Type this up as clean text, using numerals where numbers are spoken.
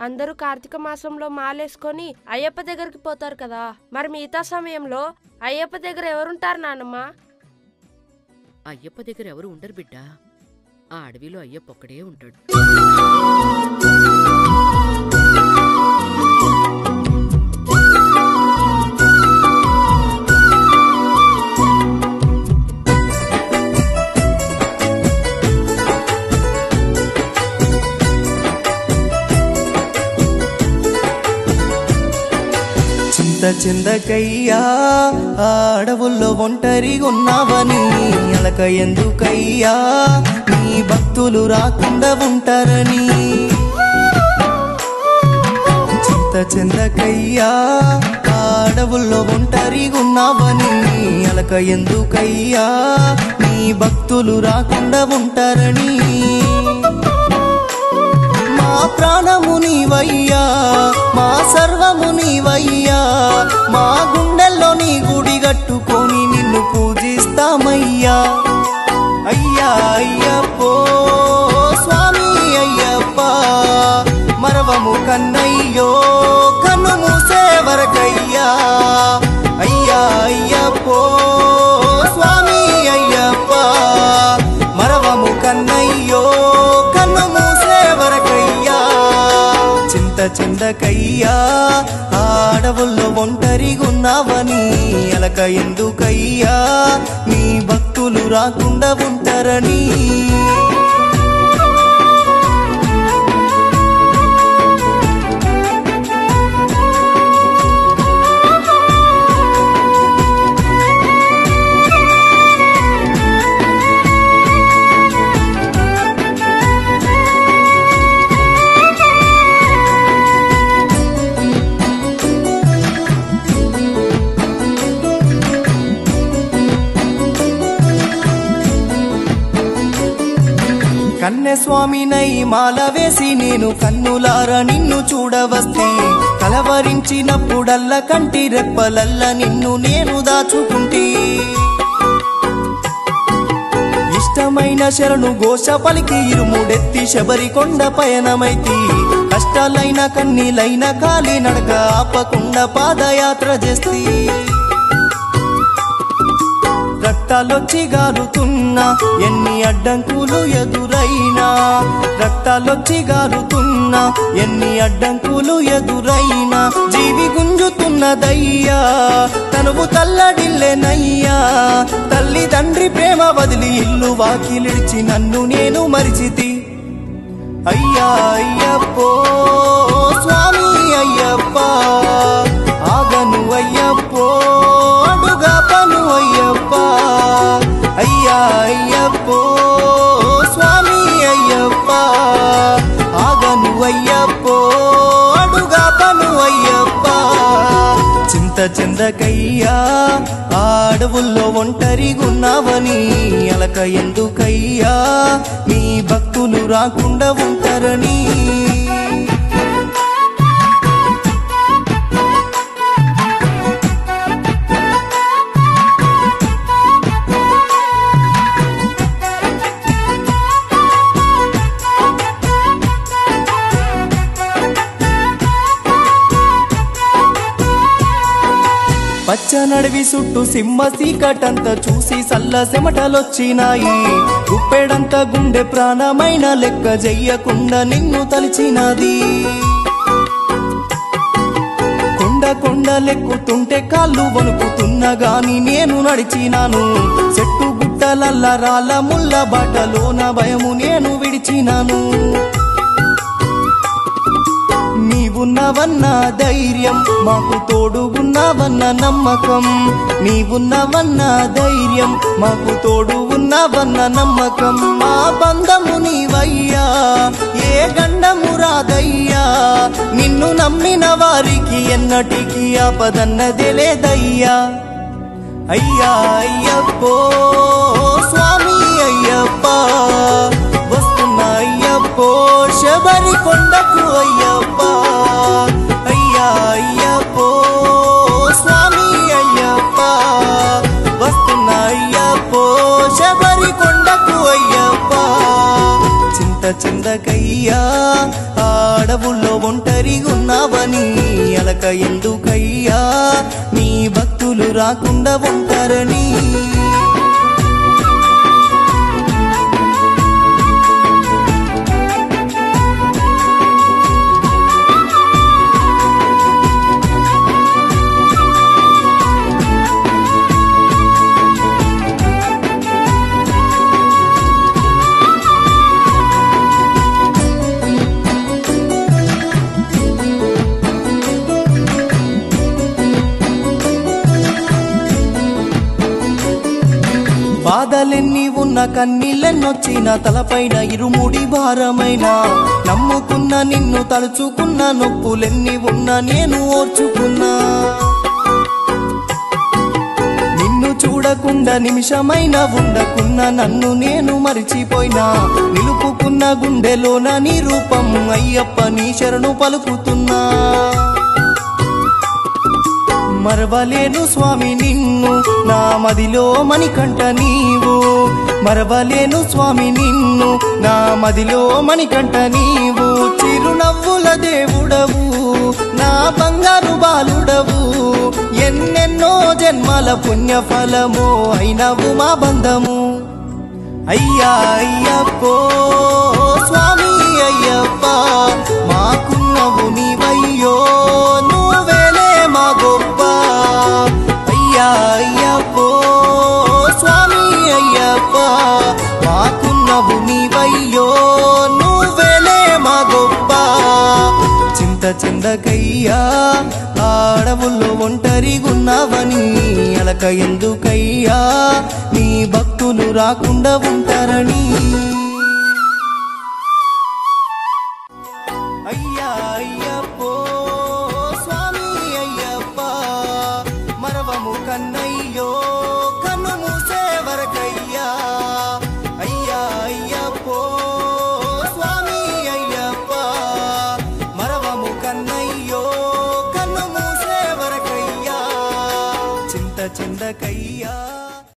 అందరూ కార్తీక మాసంలో మాలేసుకొని అయ్యప్ప దగ్గరికి పోతారు కదా, మరి మిగతా సమయంలో అయ్యప్ప దగ్గర ఎవరుంటారు నానమ్మ? అయ్యప్ప దగ్గర ఎవరు ఉండరు బిడ్డ. ఆ అడవిలో అయ్యప్ప ఒక్కడే ఉంటాడు. చిందకయ్యా అడవుల్లో ఒంటరిగున్నావని అలక ఎందుకయ్యా నీ భక్తులు రాకుండా ఉంటారని. చిందకయ్యా అడవుల్లో ఒంటరిగున్నావని అలక ఎందుకయ్యా నీ భక్తులు రాకుండా ఉంటారని. మా ప్రాణము నీవయ్యా, మా సర్వము నీవయ్యా, మా గుండెల్లో నీ గుడి కట్టుకొని నిన్ను పూజిస్తామయ్యా. అయ్యా అయ్యప్పో స్వామి అయ్యప్ప, మరవము కన్నయ్యో కన్ను మూసే వరకయ్యా. అయ్యా అయ్యప్పో స్వామి అయ్యప్ప, మరవము కన్నయ్యో కన్ను మూసే వరకయ్యా. చిందకయ్యా అడవుల్లో ఒంటరిగున్నావని అలక ఎందుకయ్యా నీ భక్తులు రాకుండా ఉంటారని. కన్యస్వామినై మాల వేసి నేను కన్నులారా నిన్ను చూడవస్తే, కలవరించినప్పుడల్లా కంటి రెప్పలల్లా నిన్ను నేను దాచుకుంటే. ఇష్టమైన శరణు ఘోష పలికి ఇరుముడెత్తి శబరికొండ పయనమైతి. కష్టాలైన కన్నీలైన కాలి నడక ఆపకుండా పాదయాత్ర చేస్తే. రక్తాలొచ్చి గారుతున్నా ఎన్ని అడ్డంకులు ఎదురైనా, రక్తాలొచ్చి గారుతున్నా ఎన్ని అడ్డంకులు ఎదురైనా, జీవి గుంజుతున్నదయ్యా తనువు తల్లడిల్లెనయ్యా. తల్లి తండ్రి ప్రేమ వదిలి ఇల్లు వాకిలిడిచి నన్ను నేను మరిచితి. అయ్యా అయ్యప్పో స్వామి అయ్యప్ప, ఆగను అయ్యప్పో అడుగా పను అయ్యప్ప. అయ్యా అయ్యప్పో స్వామి అయ్యప్ప, ఆగను అయ్యప్పో అడుగా పను అయ్యప్ప. చిందకయ్యా అడవుల్లో ఒంటరిగున్నావని అలక ఎందుకయ్యా నీ భక్తులు రాకుండా ఉంటారని. పచ్చనడవి చుట్టూ సింహ సీకటంత చూసి సల్ల చెమటలొచ్చినాయి. గుప్పెడంత గుండె ప్రాణమైన లెక్క చెయ్యకుండా నిన్ను తలిచినది. కొండ లెక్కుతుంటే కాళ్ళు వణుకుతున్నా గాని నేను నడిచినాను. చెట్టు గుట్టలల్ల రాళ్ళ ముళ్ళ బాటలోన భయము నేను విడిచినాను. నీవున్నవన్న ధైర్యం మాకు తోడుగున్నావన్న నమ్మకం, నీవున్నవన్న ధైర్యం మాకు తోడు ఉన్నవన్న నమ్మకం. మా బంధము నీవయ్యా ఏ గండము రాదయ్యా, నిన్ను నమ్మిన వారికి ఎన్నటికీ ఆపదన్నదే లేదయ్యా. అయ్యా అయ్యప్పో స్వామి అయ్యప్ప, వస్తున్నా అయ్యప్పో శబరికొండకు అయ్యప్ప. అయ్యా అయ్యప్పో స్వామి అయ్యప్ప, వస్తున్నా అయ్యప్పో శబరికొండకు అయ్యప్ప. చిందకయ్యా అడవుల్లో ఒంటరిగున్నావని అలక ఎందుకయ్యా నీ భక్తులు రాకుండా ఉంటారని బాధలెన్ని ఉన్న కన్నీళ్ళెన్నొచ్చిన తలపైన ఇరుముడి భారమైన నమ్ముకున్న నిన్ను తలుచుకున్న నొప్పులెన్ని ఉన్నా నేను ఓర్చుకున్నా నిన్ను చూడకుండా నిమిషమైన ఉండకున్న నన్ను నేను మరిచిపోయినా నిలుపుకున్న గుండెలోన నీ రూపం అయ్యప్ప నీ శరణు పలుకుతున్నా మరవలేను స్వామి నిన్ను నా మదిలో మణికంఠ నీవు మరవలేను స్వామి నిన్ను నా మదిలో మణికంఠ నీవు చిరునవ్వుల దేవుడవు నా బంగారు బాలుడవు ఎన్నెన్నో జన్మల పుణ్యఫలమో అయినవు మా బంధము అయ్యా అయ్యప్పో స్వామి అయ్యప్ప మాకున్నవు నీవయ్యో నువ్వేలే మా గొప్ప అయ్యా అయ్యప్పో స్వామి అయ్యప్ప మాకున్నవు నీవయ్యో నువ్వేలే మా గొప్ప చింత చిందకయ్యా అడవుల్లో ఒంటరిగున్నావని అలక ఎందుకయ్యా నీ భక్తులు రాకుండా ఉంటారని అయ్యా అయ్యప్పో స్వామి అయ్యప్ప మరవము కన్నయ్యో కన్ను మూసే వరకయ్యా అయ్యా అయ్యప్పో స్వామి అయ్యప్ప మరవము కన్నయ్యో కన్ను మూసే వరకయ్యా చింత చిందకయ్యా